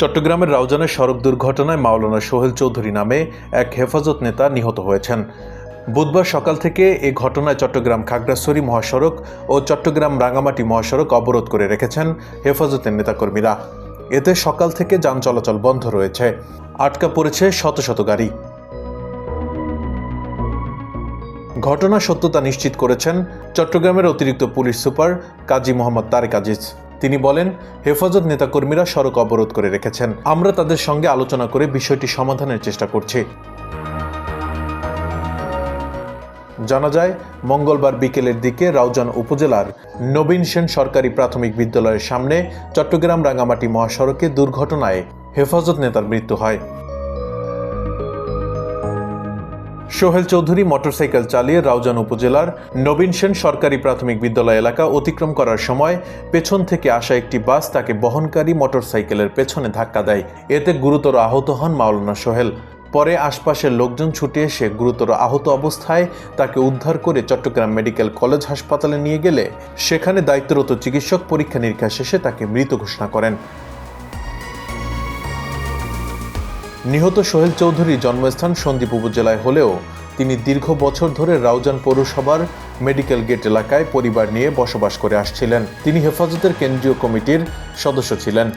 চট্টগ্রামের রাউজানের সড়ক দুর্ঘটনায় মাওলানা সোহেল চৌধুরী নামে এক হেফাজত নেতা নিহত হয়েছেন। বুধবার সকাল থেকে এ ঘটনায় চট্টগ্রাম খাগড়াছড়ি মহাসড়ক ও চট্টগ্রাম রাঙামাটি মহাসড়ক অবরোধ করে রেখেছেন হেফাজতের নেতাকর্মীরা। এতে সকাল থেকে যান চলাচল বন্ধ রয়েছে, আটকা পড়েছে শত শত গাড়ি। ঘটনার সত্যতা নিশ্চিত করেছেন চট্টগ্রামের অতিরিক্ত পুলিশ সুপার কাজী মোহাম্মদ তারেক আজিজ। তিনি বলেন, হেফাজত নেতাকর্মীরা সড়ক অবরোধ করে রেখেছেন। আমরা তাদের সঙ্গে আলোচনা করে বিষয়টি সমাধানের চেষ্টা করছি। জানা যায়, মঙ্গলবার বিকেলের দিকে রাউজান উপজেলার নবীন সেন সরকারি প্রাথমিক বিদ্যালয়ের সামনে চট্টগ্রাম রাঙামাটি মহাসড়কে দুর্ঘটনায় হেফাজত নেতার মৃত্যু হয়। সোহেল চৌধুরী মোটরসাইকেল চালিয়ে রাউজান উপজেলার নবীন সেন সরকারি প্রাথমিক বিদ্যালয় এলাকা অতিক্রম করার সময় পেছন থেকে আসা একটি বাস তাকে বহনকারী মোটরসাইকেলের পেছনে ধাক্কা দেয়। এতে গুরুতর আহত হন মাওলানা সোহেল। পরে আশপাশের লোকজন ছুটে এসে গুরুতর আহত অবস্থায় তাকে উদ্ধার করে চট্টগ্রাম মেডিকেল কলেজ হাসপাতালে নিয়ে গেলে সেখানে দায়িত্বরত চিকিৎসক পরীক্ষা নিরীক্ষা শেষে তাকে মৃত ঘোষণা করেন। নিহত সোহেল চৌধুরীর জন্মস্থান সন্দ্বীপ উপজেলায় হলেও তিনি দীর্ঘ বছর ধরে রাউজান পৌরসভার মেডিকেল গেট এলাকায় পরিবার নিয়ে বসবাস করে আসছিলেন। তিনি হেফাজতের কেন্দ্রীয় কমিটির সদস্য ছিলেন।